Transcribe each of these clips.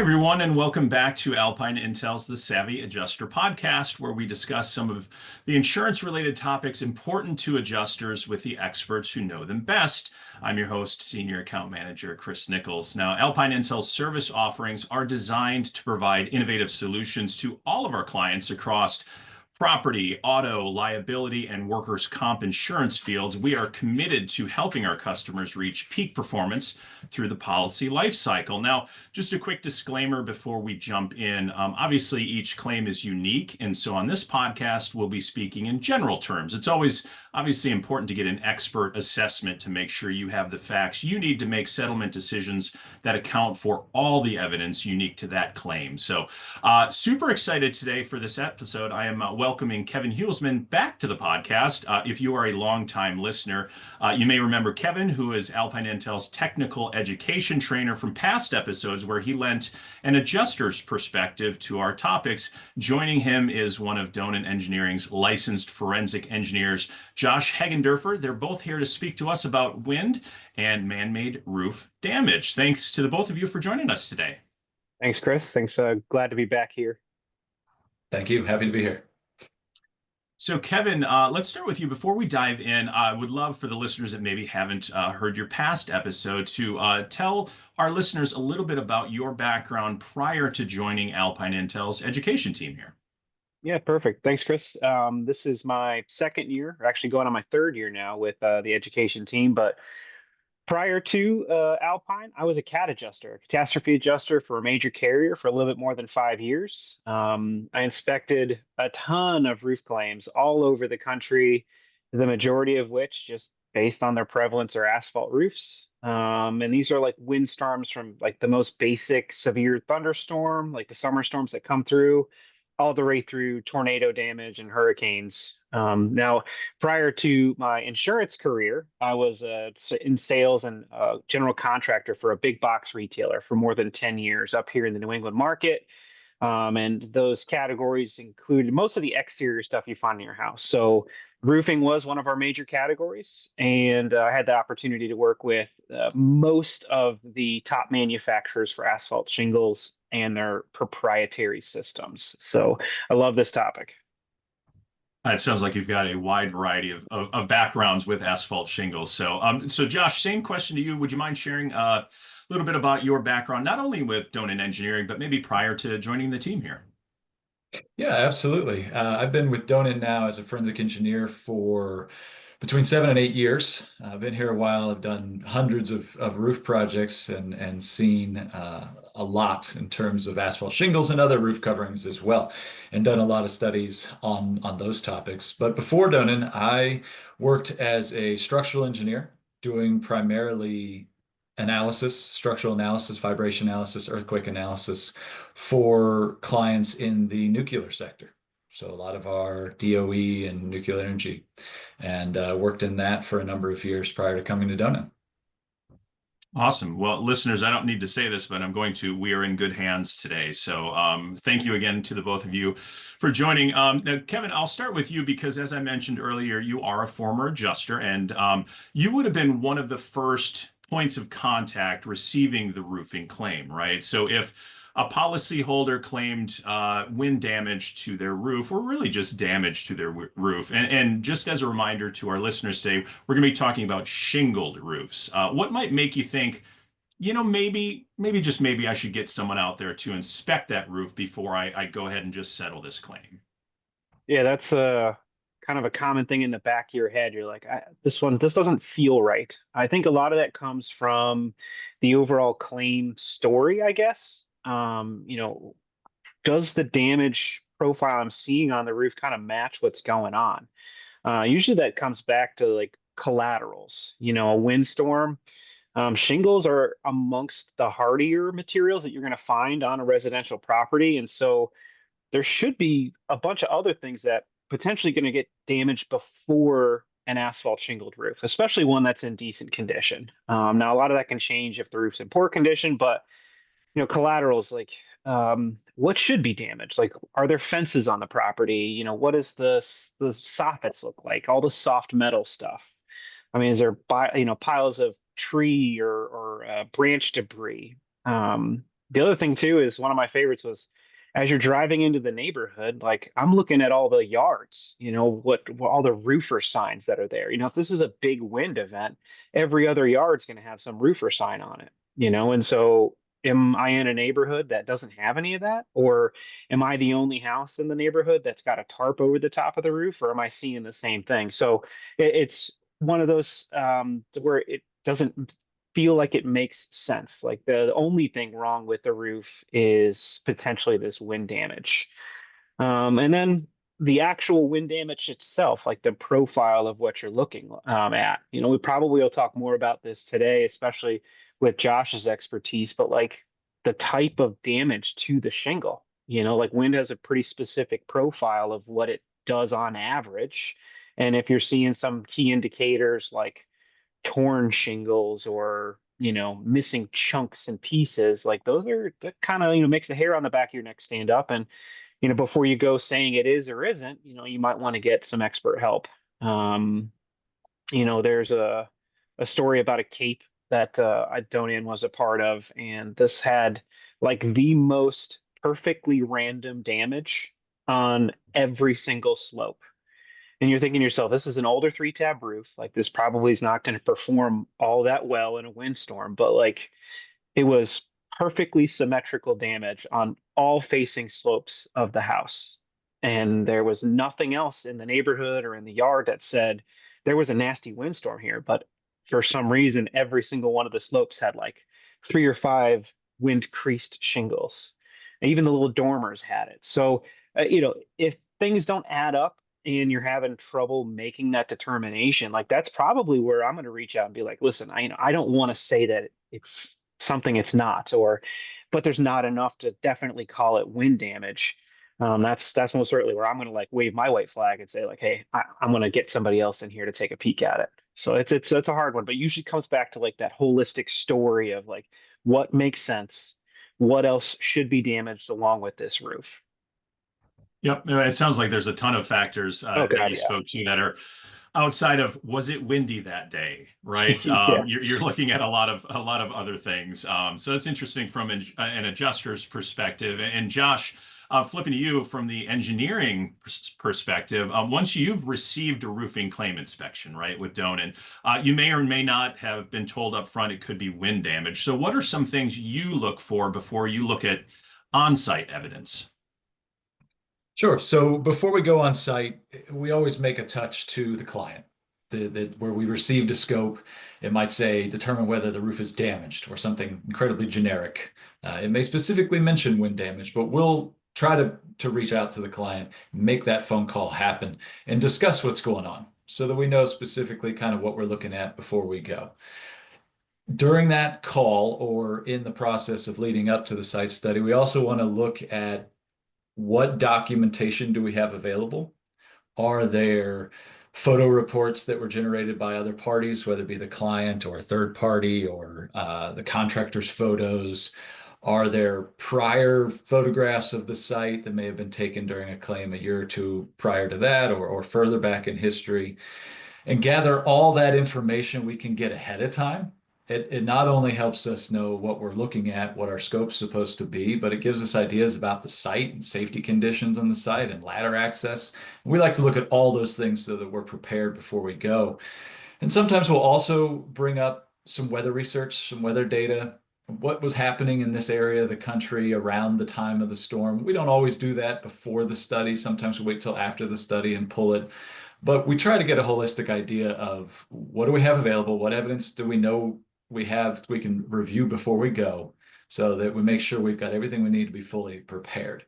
everyone, and welcome back to Alpine Intel's The Savvy Adjuster podcast, where we discuss some of the insurance related topics important to adjusters with the experts who know them best. I'm your host, Senior Account Manager Chris Nichols. Now, Alpine Intel's service offerings are designed to provide innovative solutions to all of our clients across property, auto, liability, and workers' comp insurance fields. We are committed to helping our customers reach peak performance through the policy life cycle. Now, just a quick disclaimer before we jump in. Obviously, each claim is unique, and so on this podcast, we'll be speaking in general terms. It's always obviously important to get an expert assessment to make sure you have the facts you need to make settlement decisions that account for all the evidence unique to that claim. So, super excited today for this episode. I am welcoming Kevin Hulsman back to the podcast. If you are a longtime listener, you may remember Kevin, who is Alpine Intel's technical education trainer from past episodes where he lent an adjuster's perspective to our topics. Joining him is one of Donan Engineering's licensed forensic engineers, Josh Hegendorfer. They're both here to speak to us about wind and man-made roof damage. Thanks to the both of you for joining us today. Thanks, Chris. Thanks. Glad to be back here. Thank you. Happy to be here. So, Kevin, let's start with you. Before we dive in, I would love for the listeners that maybe haven't heard your past episode to tell our listeners a little bit about your background prior to joining Alpine Intel's education team here. Yeah, perfect. Thanks, Chris. This is my second year, or actually going on my third year now with the education team. But prior to Alpine, I was a CAT adjuster, a catastrophe adjuster for a major carrier for a little bit more than 5 years. I inspected a ton of roof claims all over the country, the majority of which just based on their prevalence are asphalt roofs. And these are like windstorms from like the most basic severe thunderstorm, like the summer storms that come through, all the way through tornado damage and hurricanes. Now, prior to my insurance career, I was in sales and general contractor for a big box retailer for more than 10 years up here in the New England market. And those categories included most of the exterior stuff you find in your house. So roofing was one of our major categories. And I had the opportunity to work with most of the top manufacturers for asphalt shingles and their proprietary systems. So I love this topic. It sounds like you've got a wide variety of backgrounds with asphalt shingles. So Josh, same question to you. Would you mind sharing a little bit about your background, not only with Donan Engineering, but maybe prior to joining the team here? Yeah, absolutely. I've been with Donan now as a forensic engineer for between 7 and 8 years. I've been here a while. I've done hundreds of roof projects and seen a lot in terms of asphalt shingles and other roof coverings as well, and done a lot of studies on those topics. But before Donan, I worked as a structural engineer doing primarily analysis, structural analysis, vibration analysis, earthquake analysis for clients in the nuclear sector. So a lot of our DOE and nuclear energy, and worked in that for a number of years prior to coming to Donan. Awesome. Well, listeners, I don't need to say this, but I'm going to. We are in good hands today. So thank you again to the both of you for joining. Now, Kevin, I'll start with you because, as I mentioned earlier, you are a former adjuster, and you would have been one of the first points of contact receiving the roofing claim, right? So if a policyholder claimed wind damage to their roof, or really just damage to their roof. And just as a reminder to our listeners today, we're going to be talking about shingled roofs. What might make you think, maybe just maybe I should get someone out there to inspect that roof before I go ahead and just settle this claim? Yeah, that's kind of a common thing in the back of your head. You're like, this doesn't feel right. I think a lot of that comes from the overall claim story, I guess. Does the damage profile I'm seeing on the roof kind of match what's going on? Usually that comes back to like collaterals, a windstorm. Shingles are amongst the hardier materials that you're going to find on a residential property. And so there should be a bunch of other things that potentially going to get damaged before an asphalt shingled roof, especially one that's in decent condition. Now, a lot of that can change if the roof's in poor condition, but collaterals like what should be damaged? Like, are there fences on the property? What does the soffits look like? All the soft metal stuff. I mean, is there piles of tree or branch debris? The other thing too is one of my favorites was as you're driving into the neighborhood, like I'm looking at all the yards, what all the roofer signs that are there. If this is a big wind event, every other yard's going to have some roofer sign on it. And so am I in a neighborhood that doesn't have any of that? Or am I the only house in the neighborhood that's got a tarp over the top of the roof? Or am I seeing the same thing? So it's one of those where it doesn't feel like it makes sense. Like the only thing wrong with the roof is potentially this wind damage. And then the actual wind damage itself, like the profile of what you're looking at. We probably will talk more about this today, especially with Josh's expertise, but like the type of damage to the shingle, like wind has a pretty specific profile of what it does on average. And if you're seeing some key indicators like torn shingles or missing chunks and pieces, like those are that kind of makes the hair on the back of your neck stand up. And before you go saying it is or isn't, you might want to get some expert help. There's a story about a cape that Donan was a part of, and this had like the most perfectly random damage on every single slope. And you're thinking to yourself, this is an older 3-tab roof. Like this probably is not going to perform all that well in a windstorm, but like it was perfectly symmetrical damage on all facing slopes of the house. And there was nothing else in the neighborhood or in the yard that said there was a nasty windstorm here. But for some reason, every single one of the slopes had like 3 or 5 wind creased shingles. And even the little dormers had it. So, if things don't add up, and you're having trouble making that determination, like that's probably where I'm going to reach out and be like, listen, I don't want to say that it's something it's not, but there's not enough to definitely call it wind damage. That's most certainly where I'm going to like wave my white flag and say like, hey, I'm going to get somebody else in here to take a peek at it. So it's a hard one, but usually comes back to like that holistic story of like what makes sense, what else should be damaged along with this roof. Yep. It sounds like there's a ton of factors Oh that God, you yeah. spoke to that are outside of was it windy that day, right? Yeah. You're looking at a lot of other things. So that's interesting from an adjuster's perspective. And Josh, flipping to you from the engineering perspective, once you've received a roofing claim inspection, right, with Donan, you may or may not have been told up front it could be wind damage. So what are some things you look for before you look at on-site evidence? Sure. So before we go on site, we always make a touch to the client. Where we received a scope, it might say determine whether the roof is damaged or something incredibly generic. It may specifically mention wind damage, but we'll try to reach out to the client, make that phone call happen, and discuss what's going on so that we know specifically kind of what we're looking at before we go. During that call or in the process of leading up to the site study, we also want to look at what documentation do we have available? Are there photo reports that were generated by other parties, whether it be the client or a third party or the contractor's photos? Are there prior photographs of the site that may have been taken during a claim a year or two prior to that or further back in history? And gather all that information we can get ahead of time. It not only helps us know what we're looking at, what our scope's supposed to be, but it gives us ideas about the site and safety conditions on the site and ladder access. We like to look at all those things so that we're prepared before we go. And sometimes we'll also bring up some weather research, some weather data, what was happening in this area of the country around the time of the storm. We don't always do that before the study. Sometimes we wait till after the study and pull it. But we try to get a holistic idea of what do we have available? What evidence do we know we have we can review before we go so that we make sure we've got everything we need to be fully prepared.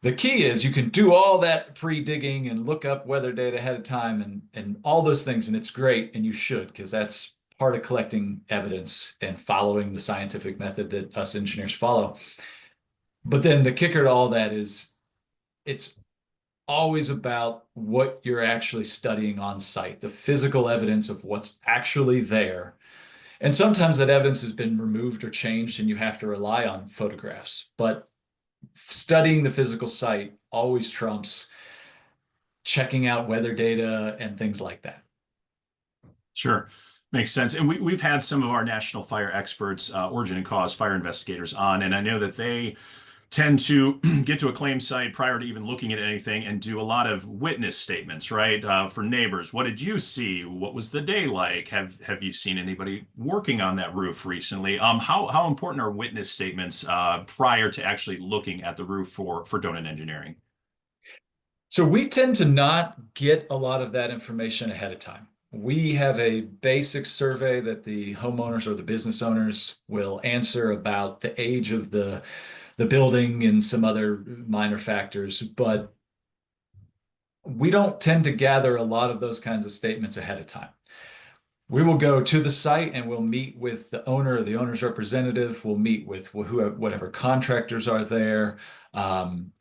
The key is you can do all that pre-digging and look up weather data ahead of time and all those things, and it's great, and you should, because that's part of collecting evidence and following the scientific method that us engineers follow. But then the kicker to all that is it's always about what you're actually studying on site, the physical evidence of what's actually there. And sometimes that evidence has been removed or changed and you have to rely on photographs. But studying the physical site always trumps checking out weather data and things like that. Sure. Makes sense. And we've had some of our national fire experts, origin and cause fire investigators on, and I know that they tend to get to a claim site prior to even looking at anything and do a lot of witness statements, right? For neighbors. What did you see? What was the day like? Have you seen anybody working on that roof recently? How important are witness statements prior to actually looking at the roof for Donan Engineering? So we tend to not get a lot of that information ahead of time. We have a basic survey that the homeowners or the business owners will answer about the age of the building and some other minor factors, but we don't tend to gather a lot of those kinds of statements ahead of time. We will go to the site and we'll meet with the owner or the owner's representative. We'll meet with whoever, whatever contractors are there.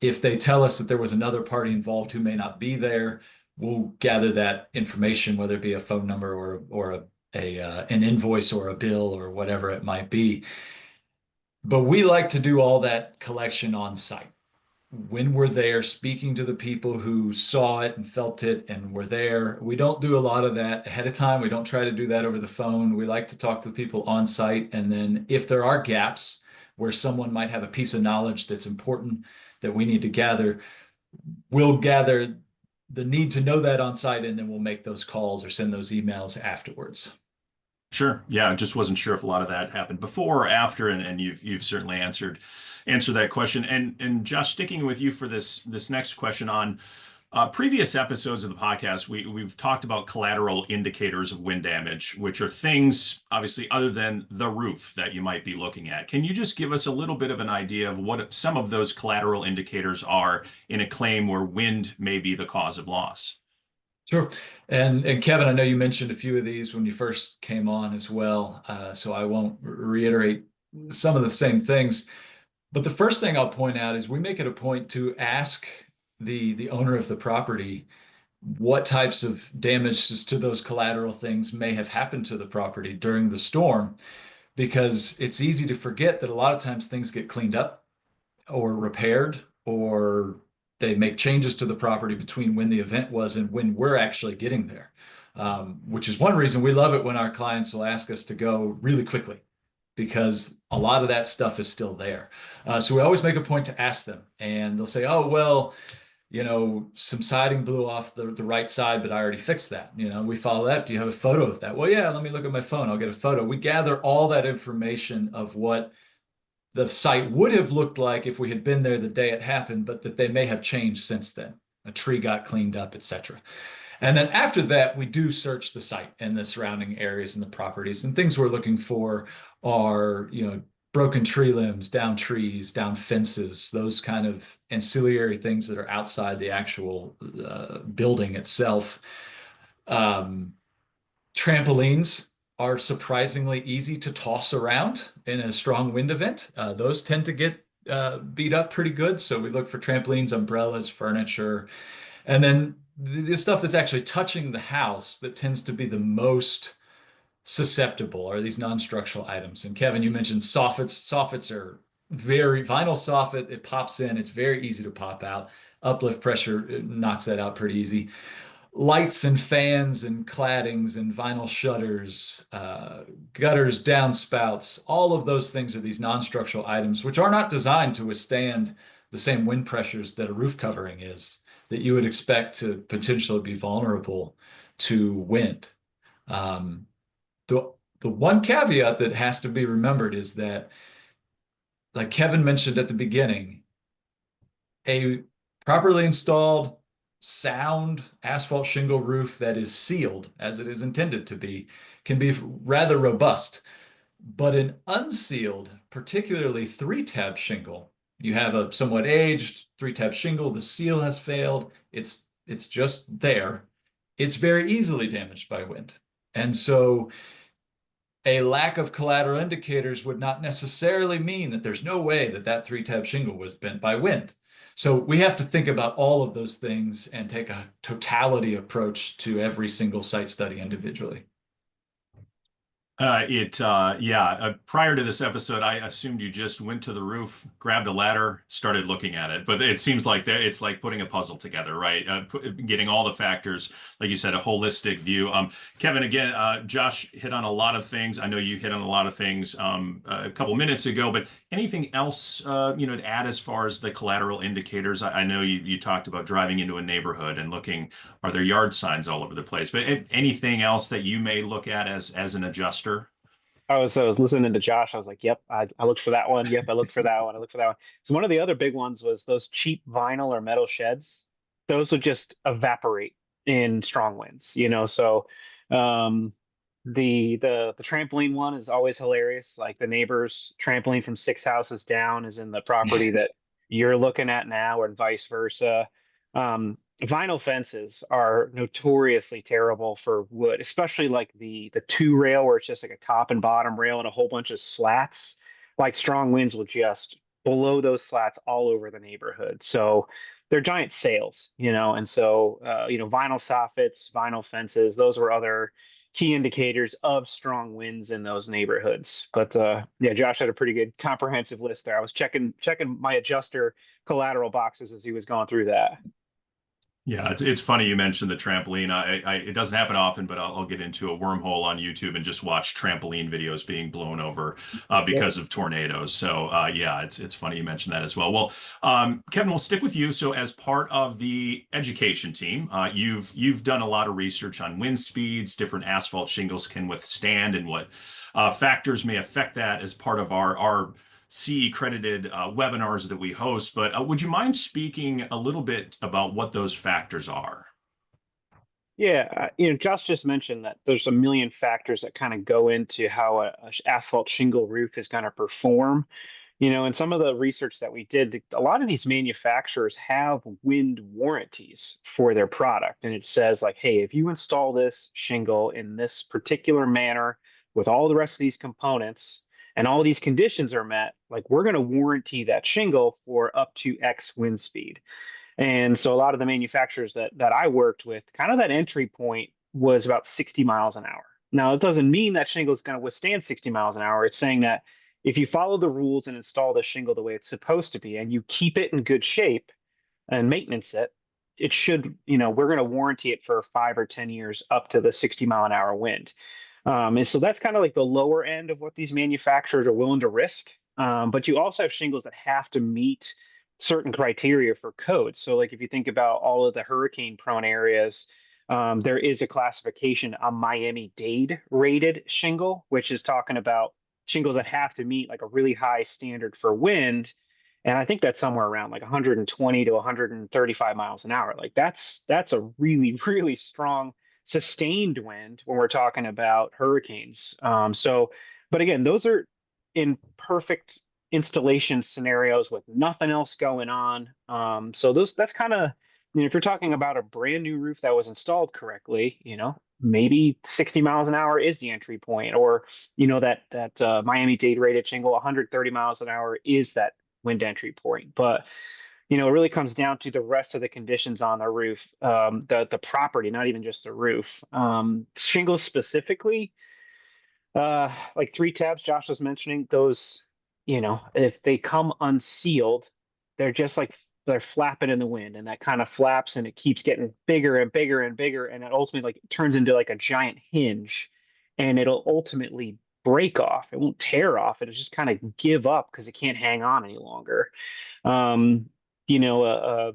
If they tell us that there was another party involved who may not be there, we'll gather that information, whether it be a phone number or an invoice or a bill or whatever it might be. But we like to do all that collection on site when we're there speaking to the people who saw it and felt it and were there. We don't do a lot of that ahead of time. We don't try to do that over the phone. We like to talk to the people on site. And then if there are gaps where someone might have a piece of knowledge that's important that we need to gather, we'll gather the need to know that on site, and then we'll make those calls or send those emails afterwards. Sure. Yeah, I just wasn't sure if a lot of that happened before or after, and you've certainly answered that question. And Josh, sticking with you for this next question on previous episodes of the podcast, we've talked about collateral indicators of wind damage, which are things obviously other than the roof that you might be looking at. Can you just give us a little bit of an idea of what some of those collateral indicators are in a claim where wind may be the cause of loss? Sure. And Kevin, I know you mentioned a few of these when you first came on as well, so I won't reiterate some of the same things. But the first thing I'll point out is we make it a point to ask the owner of the property what types of damages to those collateral things may have happened to the property during the storm, because it's easy to forget that a lot of times things get cleaned up or repaired, or they make changes to the property between when the event was and when we're actually getting there. Which is one reason we love it when our clients will ask us to go really quickly, because a lot of that stuff is still there. So we always make a point to ask them, and they'll say, oh, well, some siding blew off the right side, but I already fixed that. We follow that. Do you have a photo of that? Well, yeah, let me look at my phone. I'll get a photo. We gather all that information of what the site would have looked like if we had been there the day it happened, but that they may have changed since then. A tree got cleaned up, etc. And then after that, we do search the site and the surrounding areas and the properties. And things we're looking for are, broken tree limbs, down trees, down fences, those kind of ancillary things that are outside the actual building itself. Trampolines are surprisingly easy to toss around in a strong wind event. Those tend to get beat up pretty good. So we look for trampolines, umbrellas, furniture, and then the stuff that's actually touching the house that tends to be the most susceptible are these non-structural items. And Kevin, you mentioned soffits. Soffits are vinyl soffit. It pops in. It's very easy to pop out. Uplift pressure knocks that out pretty easy. Lights and fans and claddings and vinyl shutters, gutters, downspouts, all of those things are these non-structural items, which are not designed to withstand the same wind pressures that a roof covering is, that you would expect to potentially be vulnerable to wind. The one caveat that has to be remembered is that, like Kevin mentioned at the beginning, a properly installed sound asphalt shingle roof that is sealed as it is intended to be can be rather robust. But an unsealed, particularly 3-tab shingle, you have a somewhat aged 3-tab shingle, the seal has failed, it's just there. It's very easily damaged by wind. And so a lack of collateral indicators would not necessarily mean that there's no way that that 3-tab shingle was bent by wind. So we have to think about all of those things and take a totality approach to every single site study individually. Prior to this episode, I assumed you just went to the roof, grabbed a ladder, started looking at it. But it seems like it's like putting a puzzle together, right? Getting all the factors, like you said, a holistic view. Kevin, again, Josh hit on a lot of things. I know you hit on a lot of things a couple minutes ago, but anything else, to add as far as the collateral indicators? I know you talked about driving into a neighborhood and looking, are there yard signs all over the place? But anything else that you may look at as an adjuster? I was listening to Josh. I was like, yep, I looked for that one. Yep, I looked for that one. I looked for that one. So one of the other big ones was those cheap vinyl or metal sheds. Those would just evaporate in strong winds, So um, the trampoline one is always hilarious. Like the neighbor's trampoline from six houses down is in the property that you're looking at now, and vice versa. Vinyl fences are notoriously terrible for wood, especially like the two rail where it's just like a top and bottom rail and a whole bunch of slats. Like strong winds will just blow those slats all over the neighborhood. So they're giant sails, and so vinyl soffits, vinyl fences, those were other key indicators of strong winds in those neighborhoods. But yeah, Josh had a pretty good comprehensive list there. I was checking my adjuster collateral boxes as he was going through that. Yeah, it's funny you mentioned the trampoline. It doesn't happen often, but I'll get into a wormhole on YouTube and just watch trampoline videos being blown over Yep. because of tornadoes. So yeah, it's funny you mentioned that as well. Well, Kevin, we'll stick with you. So as part of the education team, you've done a lot of research on wind speeds, different asphalt shingles can withstand, and what factors may affect that as part of our CE credited webinars that we host, but would you mind speaking a little bit about what those factors are? Yeah, Josh just mentioned that there's a million factors that kind of go into how a asphalt shingle roof is going to perform. And some of the research that we did, a lot of these manufacturers have wind warranties for their product. And it says, like, hey, if you install this shingle in this particular manner with all the rest of these components and all these conditions are met, like, we're going to warranty that shingle for up to X wind speed. And so a lot of the manufacturers that I worked with, kind of that entry point was about 60 miles an hour. Now, it doesn't mean that shingle is going to withstand 60 miles an hour. It's saying that if you follow the rules and install the shingle the way it's supposed to be, and you keep it in good shape and maintenance it, it should, we're going to warranty it for 5 or 10 years up to the 60-mile-an-hour wind. And so that's kind of like the lower end of what these manufacturers are willing to risk. But you also have shingles that have to meet certain criteria for code. So, like, if you think about all of the hurricane prone areas, there is a classification, a Miami-Dade rated shingle, which is talking about shingles that have to meet like a really high standard for wind. And I think that's somewhere around like 120 to 135 miles an hour. Like that's a really, really strong sustained wind when we're talking about hurricanes. But again, those are in perfect installation scenarios with nothing else going on. That's kind of, if you're talking about a brand new roof that was installed correctly, maybe 60 miles an hour is the entry point, or that Miami-Dade rated shingle, 130 miles an hour is that wind entry point. But it really comes down to the rest of the conditions on the roof, the property, not even just the roof. Shingles specifically, like three tabs Josh was mentioning, those, if they come unsealed, they're just like they're flapping in the wind, and that kind of flaps and it keeps getting bigger and bigger and bigger, and it ultimately like turns into like a giant hinge, and it'll ultimately break off. It won't tear off. It'll just kind of give up because it can't hang on any longer. Um, you know,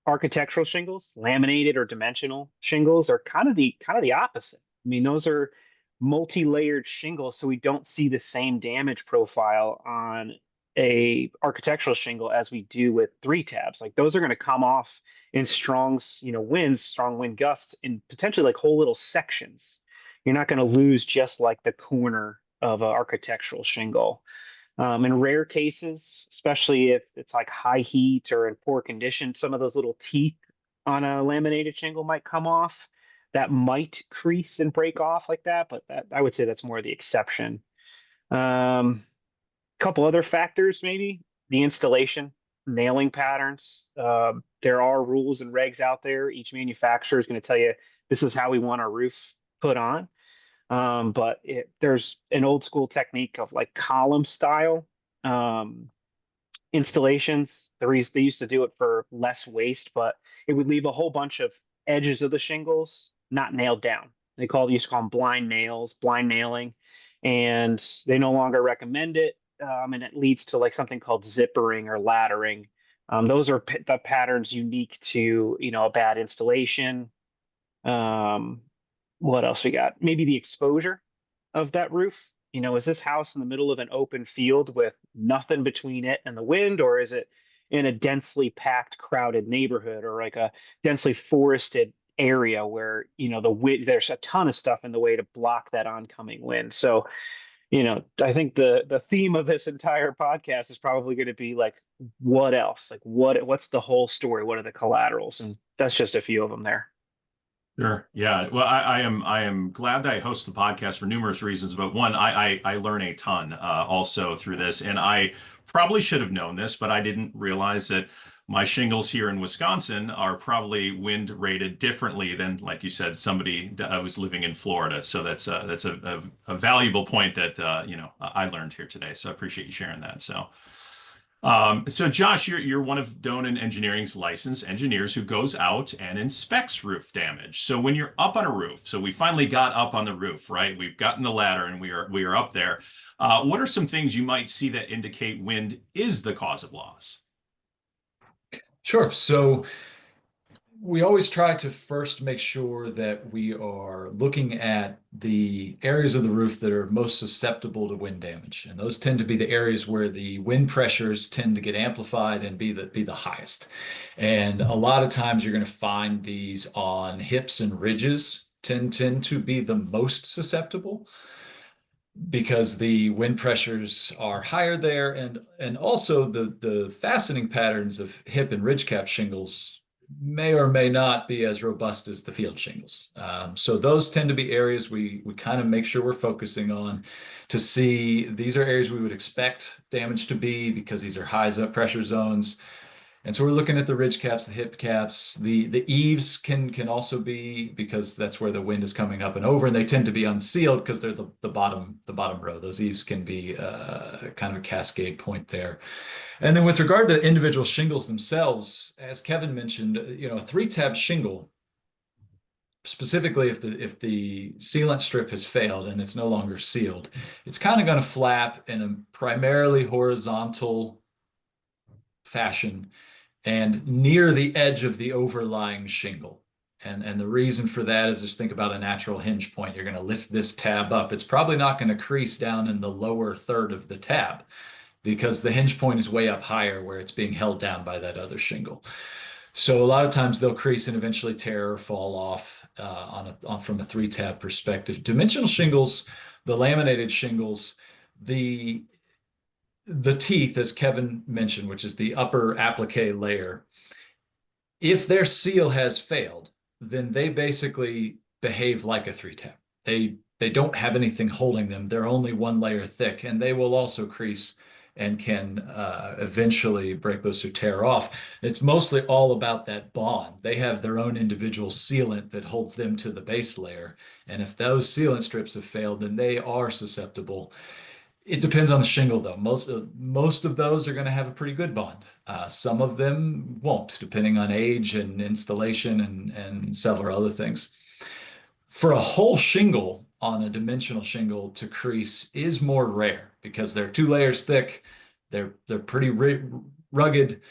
Architectural shingles, laminated or dimensional shingles, are kind of the opposite. I mean, those are multi-layered shingles, so we don't see the same damage profile on a architectural shingle as we do with three tabs. Like, those are going to come off in strong, winds, strong wind gusts, in potentially like whole little sections. You're not going to lose just like the corner of an architectural shingle. In rare cases, especially if it's like high heat or in poor condition, some of those little teeth on a laminated shingle might come off. That might crease and break off like that, but that, I would say, that's more the exception. Couple other factors, maybe the installation, nailing patterns. There are rules and regs out there. Each manufacturer is going to tell you this is how we want our roof put on. But there's an old school technique of like column style um, installations. They used to do it for less waste, but it would leave a whole bunch of edges of the shingles not nailed down. Used to call them blind nails, blind nailing, and they no longer recommend it. And it leads to like something called zippering or laddering. Those are the patterns unique to a bad installation. Um, what else we got? Maybe the exposure of that roof. Is this house in the middle of an open field with nothing between it and the wind, or is it in a densely packed, crowded neighborhood, or like a densely forested area where the wind, there's a ton of stuff in the way to block that oncoming wind. So, I think the theme of this entire podcast is probably going to be like, what else? Like, what's the whole story? What are the collaterals? And that's just a few of them there. Sure. Yeah. Well, I am glad that I host the podcast for numerous reasons, but one, I learn a ton also through this, and I probably should have known this, but I didn't realize that my shingles here in Wisconsin are probably wind rated differently than, like you said, somebody who's living in Florida. So that's a valuable point that I learned here today. So I appreciate you sharing that. So Josh, you're one of Donan Engineering's licensed engineers who goes out and inspects roof damage. So when you're up on a roof, so we finally got up on the roof, right? We've gotten the ladder and we are up there. What are some things you might see that indicate wind is the cause of loss? Sure. So we always try to first make sure that we are looking at the areas of the roof that are most susceptible to wind damage. And those tend to be the areas where the wind pressures tend to get amplified and be the highest. And a lot of times you're going to find these on hips and ridges tend to be the most susceptible because the wind pressures are higher there, and also the fastening patterns of hip and ridge cap shingles may or may not be as robust as the field shingles. So those tend to be areas we kind of make sure we're focusing on to see these are areas we would expect damage to be because these are high pressure zones. And so we're looking at the ridge caps, the hip caps, the eaves can also be because that's where the wind is coming up and over, and they tend to be unsealed because they're the bottom row. Those eaves can be kind of a cascade point there. And then with regard to individual shingles themselves, as Kevin mentioned, a three-tab shingle, specifically if the sealant strip has failed and it's no longer sealed, it's kind of going to flap in a primarily horizontal fashion and near the edge of the overlying shingle. And the reason for that is just think about a natural hinge point. You're going to lift this tab up. It's probably not going to crease down in the lower third of the tab because the hinge point is way up higher where it's being held down by that other shingle. So a lot of times they'll crease and eventually tear or fall off from a three-tab perspective. Dimensional shingles, the laminated shingles, the teeth, as Kevin mentioned, which is the upper applique layer, if their seal has failed, then they basically behave like a three-tab. They don't have anything holding them. They're only one layer thick, and they will also crease and can eventually break loose or tear off. It's mostly all about that bond. They have their own individual sealant that holds them to the base layer. And if those sealant strips have failed, then they are susceptible. It depends on the shingle, though. Most of those are going to have a pretty good bond. Some of them won't, depending on age and installation and several other things. For a whole shingle on a dimensional shingle to crease is more rare because they're 2 layers thick. They're pretty rugged.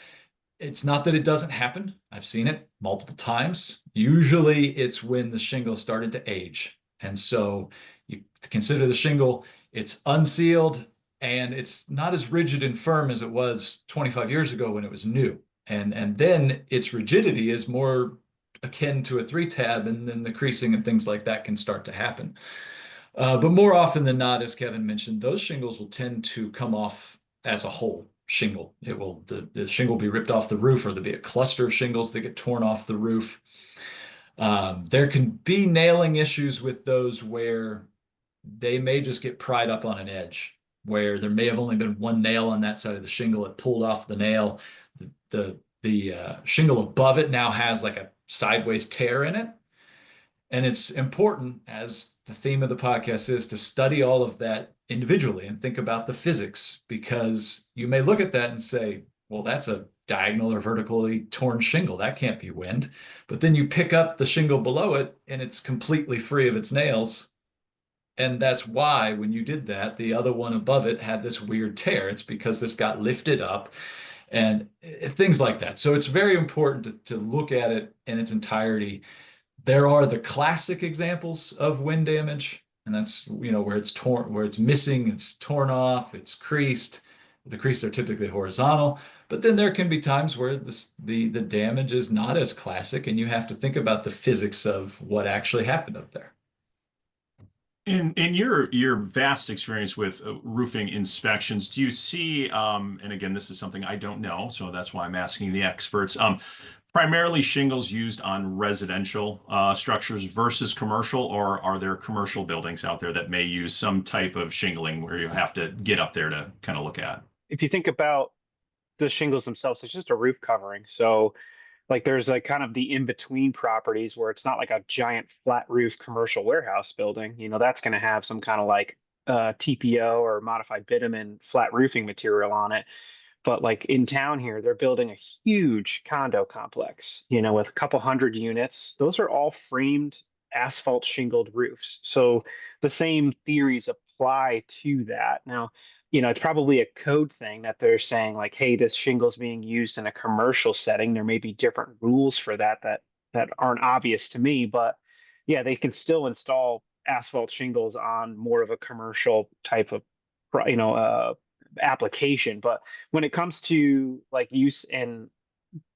It's not that it doesn't happen. I've seen it multiple times. Usually it's when the shingle started to age. And so you consider the shingle, it's unsealed and it's not as rigid and firm as it was 25 years ago when it was new. And then its rigidity is more akin to a three-tab, and then the creasing and things like that can start to happen. But more often than not, as Kevin mentioned, those shingles will tend to come off as a whole shingle. The shingle will be ripped off the roof, or there'll be a cluster of shingles that get torn off the roof. There can be nailing issues with those where they may just get pried up on an edge, where there may have only been one nail on that side of the shingle. It pulled off the nail. The shingle above it now has like a sideways tear in it. And it's important, as the theme of the podcast is, to study all of that individually and think about the physics, because you may look at that and say, well, that's a diagonal or vertically torn shingle. That can't be wind. But then you pick up the shingle below it and it's completely free of its nails. And that's why when you did that, the other one above it had this weird tear. It's because this got lifted up and things like that. So it's very important to look at it in its entirety. There are the classic examples of wind damage, and that's, where it's torn, where it's missing, it's torn off, it's creased. The creases are typically horizontal, but then there can be times where the damage is not as classic, and you have to think about the physics of what actually happened up there. In your vast experience with roofing inspections, do you see, and again, this is something I don't know, so that's why I'm asking the experts, primarily shingles used on residential structures versus commercial, or are there commercial buildings out there that may use some type of shingling where you have to get up there to kind of look at? If you think about the shingles themselves, it's just a roof covering. So like there's like kind of the in-between properties where it's not like a giant flat roof commercial warehouse building. That's going to have some kind of like TPO or modified bitumen flat roofing material on it. But like in town here, they're building a huge condo complex, with a couple hundred units. Those are all framed asphalt shingled roofs. So the same theories apply to that. Now, it's probably a code thing that they're saying like, hey, this shingle's being used in a commercial setting. There may be different rules for that aren't obvious to me, but yeah, they can still install asphalt shingles on more of a commercial type of, application. But when it comes to like use and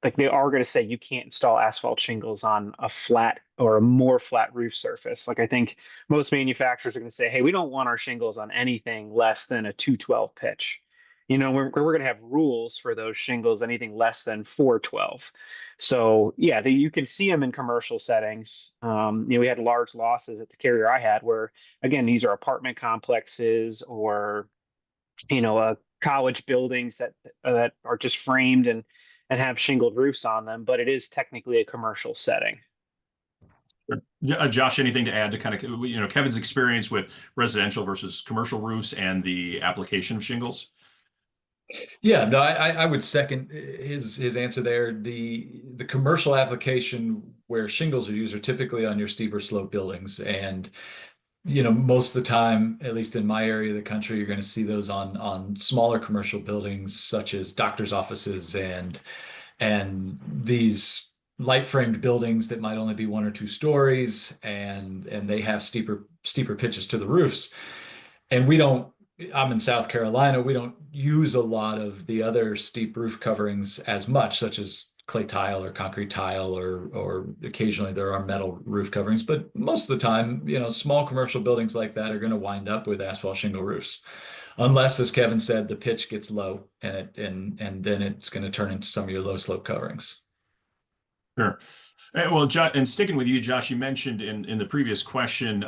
like they are going to say you can't install asphalt shingles on a flat or a more flat roof surface. Like I think most manufacturers are going to say, hey, we don't want our shingles on anything less than a 212 pitch. We're going to have rules for those shingles, anything less than 412. So yeah, you can see them in commercial settings. We had large losses at the carrier I had where, again, these are apartment complexes or college buildings that are just framed and have shingled roofs on them, but it is technically a commercial setting. Yeah, Josh, anything to add to kind of, Kevin's experience with residential versus commercial roofs and the application of shingles? Yeah, no, I would second his answer there. The commercial application where shingles are used are typically on your steeper slope buildings, and most of the time, at least in my area of the country, you're going to see those on smaller commercial buildings such as doctors' offices and these light framed buildings that might only be 1 or 2 stories, and they have steeper pitches to the roofs. And I'm in South Carolina, we don't use a lot of the other steep roof coverings as much, such as clay tile or concrete tile, or occasionally there are metal roof coverings, but most of the time, small commercial buildings like that are going to wind up with asphalt shingle roofs, unless, as Kevin said, the pitch gets low and then it's going to turn into some of your low slope coverings. Sure. Well, and sticking with you, Josh, you mentioned in the previous question,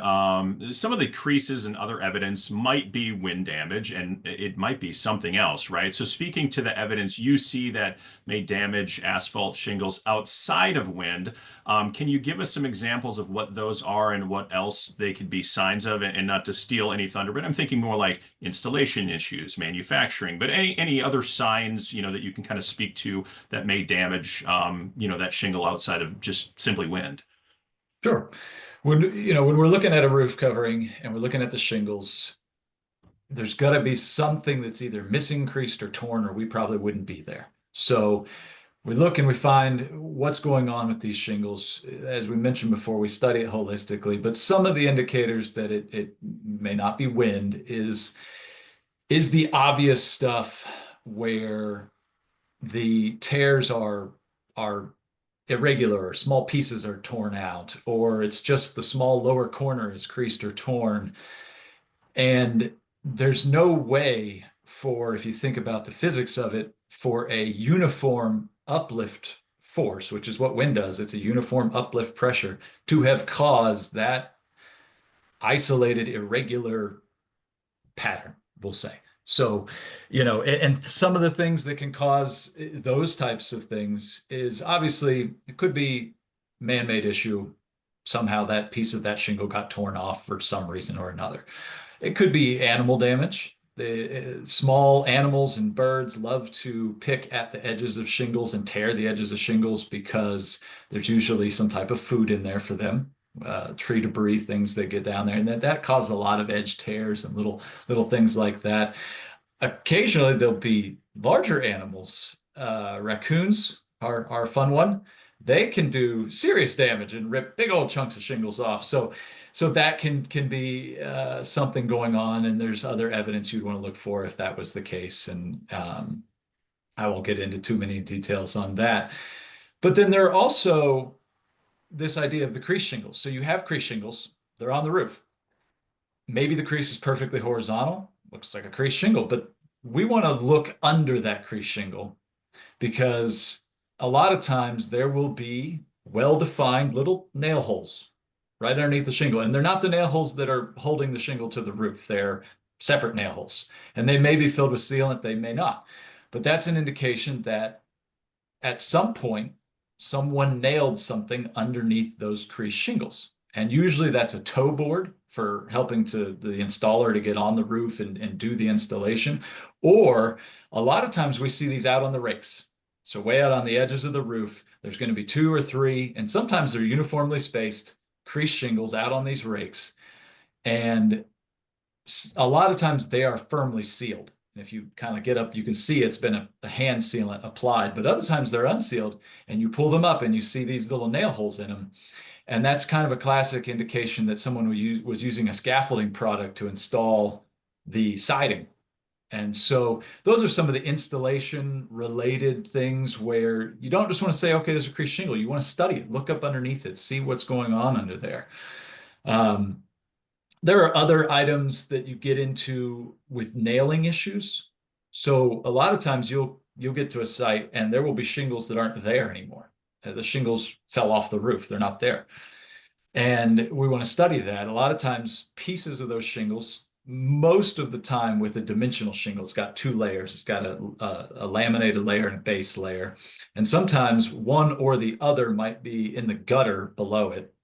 some of the creases and other evidence might be wind damage, and it might be something else, right? So speaking to the evidence you see that may damage asphalt shingles outside of wind, can you give us some examples of what those are and what else they could be signs of? And not to steal any thunder, but I'm thinking more like installation issues, manufacturing, but any other signs, that you can kind of speak to that may damage, that shingle outside of just simply wind. Sure. When we're looking at a roof covering and we're looking at the shingles, there's got to be something that's either missing, creased, or torn, or we probably wouldn't be there. So we look and we find what's going on with these shingles. As we mentioned before, we study it holistically, but some of the indicators that it may not be wind is the obvious stuff where the tears are irregular, or small pieces are torn out, or it's just the small lower corner is creased or torn. And there's no way for, if you think about the physics of it, for a uniform uplift force, which is what wind does, it's a uniform uplift pressure, to have caused that isolated, irregular pattern, we'll say. So, and some of the things that can cause those types of things is obviously it could be man-made issue, somehow that piece of that shingle got torn off for some reason or another. It could be animal damage. The small animals and birds love to pick at the edges of shingles and tear the edges of shingles because there's usually some type of food in there for them. Tree debris, things that get down there, and that causes a lot of edge tears and little things like that. Occasionally, there'll be larger animals. Raccoons are a fun one. They can do serious damage and rip big old chunks of shingles off. So that can be something going on, and there's other evidence you'd want to look for if that was the case. And I won't get into too many details on that. But then there are also this idea of the crease shingles. So you have crease shingles, they're on the roof. Maybe the crease is perfectly horizontal, looks like a crease shingle, but we want to look under that crease shingle because a lot of times there will be well-defined little nail holes right underneath the shingle. And they're not the nail holes that are holding the shingle to the roof. They're separate nail holes. And they may be filled with sealant, they may not. But that's an indication that at some point, someone nailed something underneath those crease shingles. And usually that's a toe board for helping the installer to get on the roof and do the installation. Or a lot of times we see these out on the rakes. So way out on the edges of the roof, there's going to be 2 or 3, and sometimes they're uniformly spaced crease shingles out on these rakes. And a lot of times they are firmly sealed. If you kind of get up, you can see it's been a hand sealant applied, but other times they're unsealed and you pull them up and you see these little nail holes in them. And that's kind of a classic indication that someone was using a scaffolding product to install the siding. And so those are some of the installation related things where you don't just want to say, okay, there's a crease shingle. You want to study it, look up underneath it, see what's going on under there. There are other items that you get into with nailing issues. So a lot of times you'll get to a site and there will be shingles that aren't there anymore. The shingles fell off the roof, they're not there. And we want to study that. A lot of times pieces of those shingles, most of the time with a dimensional shingle, it's got 2 layers. It's got a laminated layer and a base layer. And sometimes one or the other might be in the gutter below it.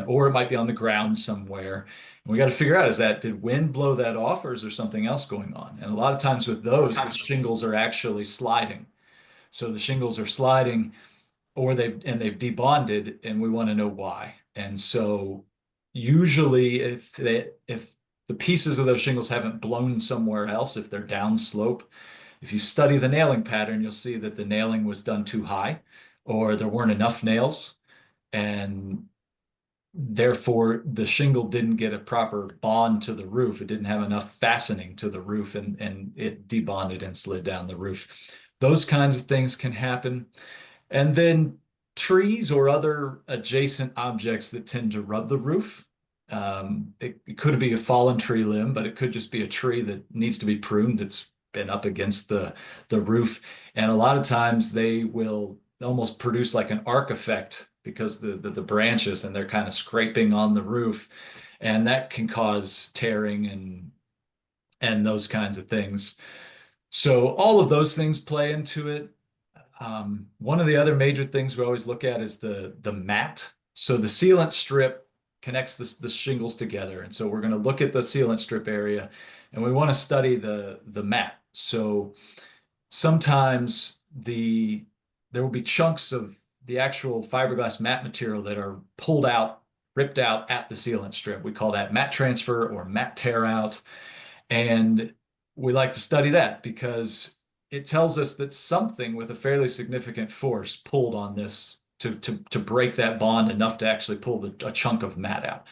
Or it might be on the ground somewhere. And we got to figure out, did wind blow that off or is there something else going on? And a lot of times with those, the shingles are actually sliding. So the shingles are sliding or they've debonded and we want to know why. And so usually if the pieces of those shingles haven't blown somewhere else, if they're downslope, if you study the nailing pattern, you'll see that the nailing was done too high or there weren't enough nails. And therefore, the shingle didn't get a proper bond to the roof. It didn't have enough fastening to the roof and it debonded and slid down the roof. Those kinds of things can happen. And then trees or other adjacent objects that tend to rub the roof. It could be a fallen tree limb, but it could just be a tree that needs to be pruned. It's been up against the roof. And a lot of times they will almost produce like an arc effect because the branches and they're kind of scraping on the roof, and that can cause tearing and those kinds of things. So all of those things play into it. One of the other major things we always look at is the mat. So the sealant strip connects the shingles together, and so we're going to look at the sealant strip area, and we want to study the mat. So sometimes there will be chunks of the actual fiberglass mat material that are pulled out, ripped out at the sealant strip. We call that mat transfer or mat tear out. And we like to study that because it tells us that something with a fairly significant force pulled on this to break that bond enough to actually pull a chunk of mat out.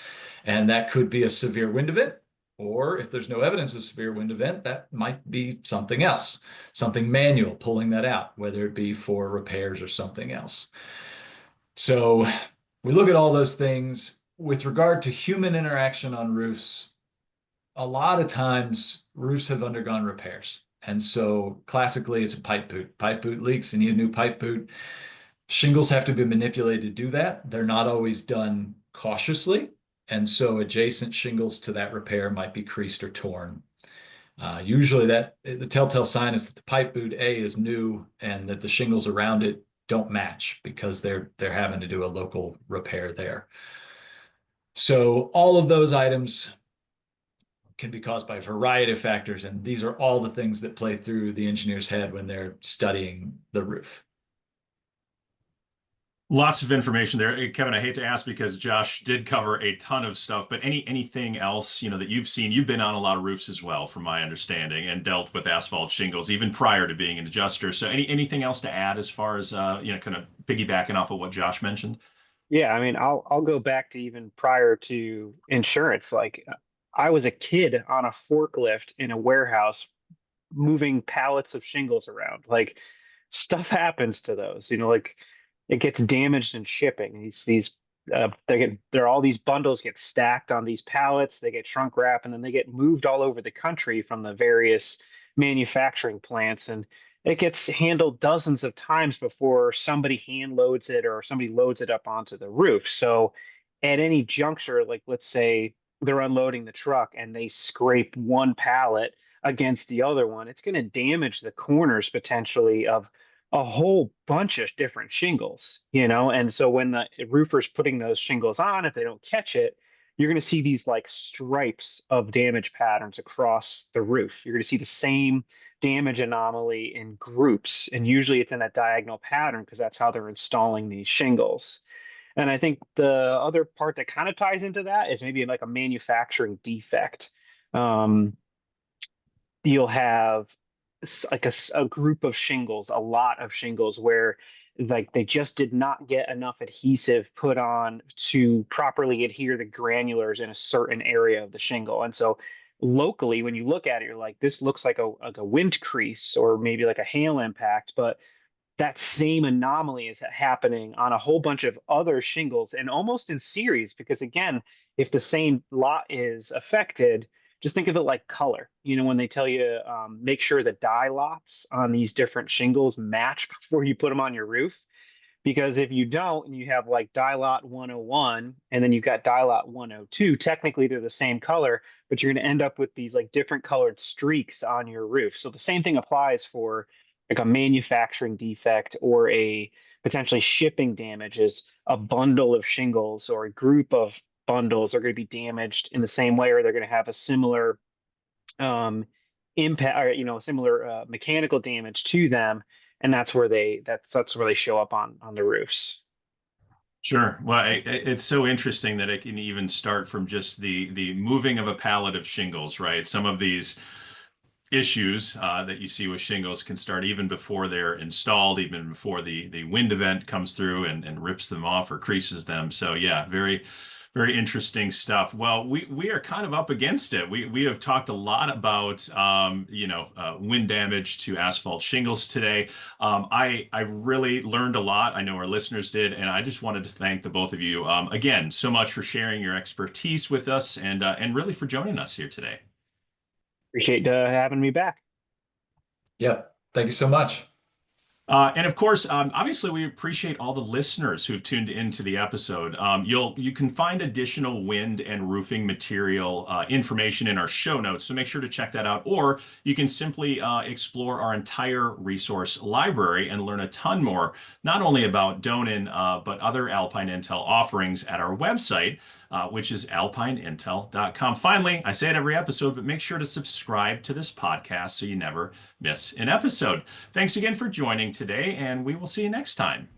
And that could be a severe wind event, or if there's no evidence of severe wind event, that might be something else, something manual pulling that out, whether it be for repairs or something else. So we look at all those things. With regard to human interaction on roofs, a lot of times roofs have undergone repairs. And so classically it's a pipe boot. Pipe boot leaks and you need a new pipe boot. Shingles have to be manipulated to do that. They're not always done cautiously. And so adjacent shingles to that repair might be creased or torn. Usually the telltale sign is that the pipe boot A is new and that the shingles around it don't match because they're having to do a local repair there. So all of those items can be caused by a variety of factors, and these are all the things that play through the engineer's head when they're studying the roof. Lots of information there. Kevin, I hate to ask because Josh did cover a ton of stuff, but anything else, that you've seen? You've been on a lot of roofs as well, from my understanding, and dealt with asphalt shingles even prior to being an adjuster. So anything else to add as far as kind of piggybacking off of what Josh mentioned? Yeah, I mean, I'll go back to even prior to insurance. Like I was a kid on a forklift in a warehouse moving pallets of shingles around. Like stuff happens to those, like it gets damaged in shipping. They're all these bundles get stacked on these pallets, they get shrunk wrap, and then they get moved all over the country from the various manufacturing plants. And it gets handled dozens of times before somebody hand loads it or somebody loads it up onto the roof. So at any juncture, like let's say they're unloading the truck and they scrape one pallet against the other one, it's going to damage the corners potentially of a whole bunch of different shingles, And so when the roofer's putting those shingles on, if they don't catch it, you're going to see these like stripes of damage patterns across the roof. You're going to see the same damage anomaly in groups. And usually it's in a diagonal pattern because that's how they're installing these shingles. And I think the other part that kind of ties into that is maybe like a manufacturing defect. Um, you'll have like a group of shingles, a lot of shingles where like they just did not get enough adhesive put on to properly adhere the granulars in a certain area of the shingle. And so locally, when you look at it, you're like, this looks like a wind crease or maybe like a hail impact, but that same anomaly is happening on a whole bunch of other shingles and almost in series because again, if the same lot is affected, just think of it like color. When they tell you make sure the dye lots on these different shingles match before you put them on your roof, because if you don't and you have like dye lot 101 and then you've got dye lot 102, technically they're the same color, but you're going to end up with these like different colored streaks on your roof. So the same thing applies for like a manufacturing defect or a potentially shipping damage. Is a bundle of shingles or a group of bundles are going to be damaged in the same way, or they're going to have a similar impact or similar mechanical damage to them, and that's where they show up on the roofs. Sure. Well, it's so interesting that it can even start from just the moving of a pallet of shingles, right? Some of these issues that you see with shingles can start even before they're installed, even before the wind event comes through and rips them off or creases them. So yeah, very, very interesting stuff. Well, we are kind of up against it. We have talked a lot about wind damage to asphalt shingles today. I really learned a lot. I know our listeners did, and I just wanted to thank the both of you again so much for sharing your expertise with us and really for joining us here today. Appreciate having me back. Yep. Thank you so much. And of course, obviously, we appreciate all the listeners who've tuned into the episode. You can find additional wind and roofing material information in our show notes, so make sure to check that out. Or you can simply explore our entire resource library and learn a ton more, not only about Donan, but other Alpine Intel offerings at our website, which is alpineintel.com. Finally, I say it every episode, but make sure to subscribe to this podcast so you never miss an episode. Thanks again for joining today, and we will see you next time.